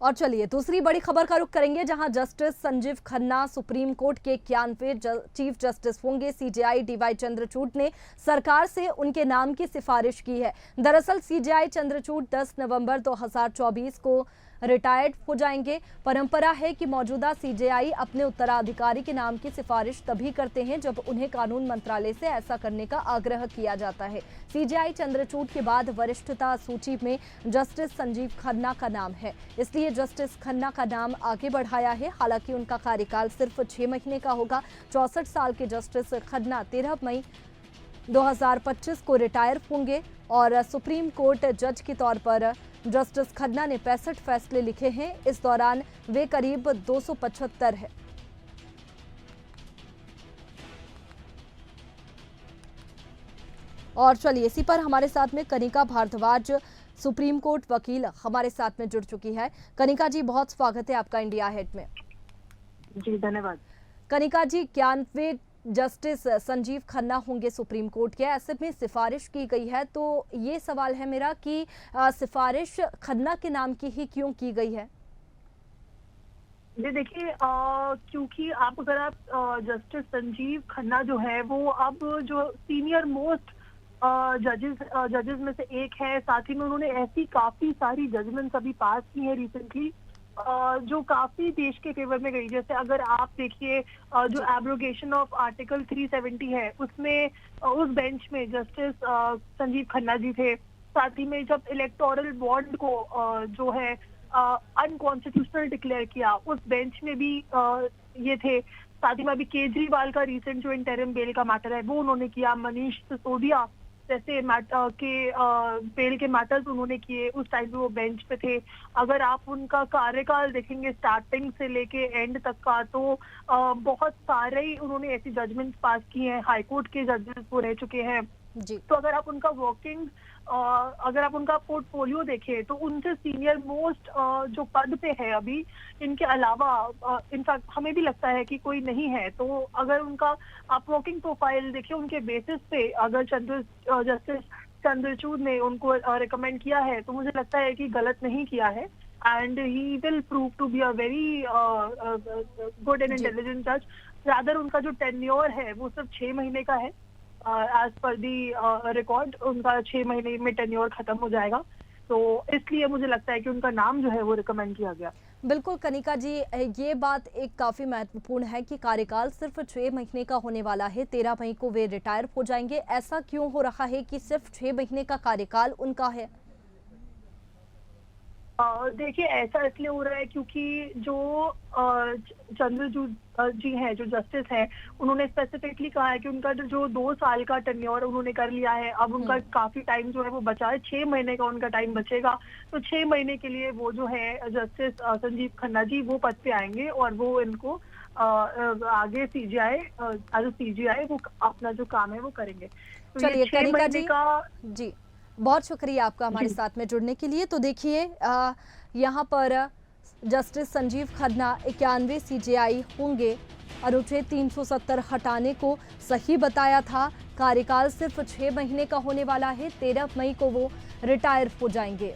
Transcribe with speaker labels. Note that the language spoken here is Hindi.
Speaker 1: और चलिए दूसरी बड़ी खबर का रुख करेंगे, जहां justice Sanjeev Khanna supreme court के 91वें चीफ जस्टिस होंगे। सीजेआई डीवाई चंद्रचूड़ ने सरकार से उनके नाम की सिफारिश की है। दरअसल सीजेआई चंद्रचूड़ 10 नवंबर 2024 को रिटायर्ड हो जाएंगे। परंपरा है कि मौजूदा सीजेआई अपने उत्तराधिकारी के नाम की सिफारिश तभी करते हैं जब उन्हें कानून मंत्रालय से ऐसा करने का आग्रह किया जाता है। सीजेआई चंद्रचूड़ के बाद वरिष्ठता सूची में जस्टिस संजीव खन्ना का नाम है, इसलिए जस्टिस खन्ना का नाम आगे बढ़ाया है। हालांकि उनका कार्यकाल सिर्फ 6 महीने का होगा। 64 साल के जस्टिस खन्ना 13 मई 2025 को रिटायर होंगे और सुप्रीम कोर्ट जज के तौर पर जस्टिस खन्ना ने 65 फैसले लिखे हैं। इस दौरान वे करीब 275 है। और चलिए इसी पर हमारे साथ में कनिका भारद्वाज, सुप्रीम कोर्ट वकील, हमारे साथ में जुड़ चुकी है। कनिका जी, बहुत स्वागत है आपका इंडिया हेट में।
Speaker 2: जी धन्यवाद।
Speaker 1: कनिका जी, 91वें जस्टिस संजीव खन्ना होंगे सुप्रीम कोर्ट के, ऐसे में सिफारिश की गई है, तो ये सवाल है मेरा कि सिफारिश खन्ना के नाम की ही क्यों की गई है?
Speaker 2: जी देखिए, क्योंकि अगर आप जस्टिस संजीव खन्ना जो है वो अब जो सीनियर मोस्ट जजेस में से एक है। साथ ही में उन्होंने ऐसी काफी सारी जजमेंट्स अभी पास की है रिसेंटली जो काफी देश के फेवर में गई। जैसे अगर आप देखिए जो एब्रोगेशन ऑफ आर्टिकल 370 है, उसमें उस बेंच में जस्टिस संजीव खन्ना जी थे। साथ ही में जब इलेक्टोरल बॉन्ड को जो है अनकॉन्स्टिट्यूशनल डिक्लेयर किया, उस बेंच में भी ये थे। साथ ही में अभी केजरीवाल का रिसेंट जो इंटरिम बेल का मैटर है वो उन्होंने किया। मनीष सिसोदिया जैसे बेल के मैटर्स उन्होंने किए, उस टाइम पे वो बेंच पे थे। अगर आप उनका कार्यकाल देखेंगे स्टार्टिंग से लेके एंड तक का, तो बहुत सारे ही उन्होंने ऐसी जजमेंट्स पास की हैं। हाईकोर्ट के जजेस वो रह चुके हैं
Speaker 1: जी।
Speaker 2: तो अगर आप उनका अगर आप उनका पोर्टफोलियो देखें तो उनसे सीनियर मोस्ट जो पद पे है अभी, इनके अलावा इनफैक्ट हमें भी लगता है कि कोई नहीं है। तो अगर उनका आप वर्किंग प्रोफाइल देखिए, उनके बेसिस पे अगर जस्टिस चंद्रचूड़ ने उनको रिकमेंड किया है तो मुझे लगता है कि गलत नहीं किया है। And he will prove to be a very good and intelligent जज। रादर उनका जो टेन्योर है वो सिर्फ 6 महीने का है। एज पर दी रिकॉर्ड उनका 6 महीने में टेन्योर खत्म हो जाएगा, तो इसलिए मुझे लगता है कि उनका नाम जो है वो रिकमेंड किया गया।
Speaker 1: बिल्कुल कनिका जी, ये बात एक काफी महत्वपूर्ण है कि कार्यकाल सिर्फ 6 महीने का होने वाला है। 13 मई को वे रिटायर हो जाएंगे। ऐसा क्यों हो रहा है कि सिर्फ 6 महीने का कार्यकाल उनका है?
Speaker 2: देखिए, ऐसा इसलिए हो रहा है क्योंकि जो चंद्रचूड़ जी हैं, जो जस्टिस हैं, उन्होंने स्पेसिफिकली कहा है कि उनका जो 2 साल का टेन्योर उन्होंने कर लिया है। अब उनका काफी टाइम जो है वो बचा है, 6 महीने का उनका टाइम बचेगा। तो 6 महीने के लिए वो जो है जस्टिस संजीव खन्ना जी वो पद पे आएंगे और वो इनको आगे सीजीआई वो अपना जो काम है वो करेंगे। तो
Speaker 1: चलिए कनिका जी, बहुत शुक्रिया आपका हमारे साथ में जुड़ने के लिए। तो देखिए यहाँ पर जस्टिस संजीव खन्ना 91वें सीजेआई होंगे। अनुच्छेद 370 हटाने को सही बताया था। कार्यकाल सिर्फ 6 महीने का होने वाला है। 13 मई को वो रिटायर हो जाएंगे।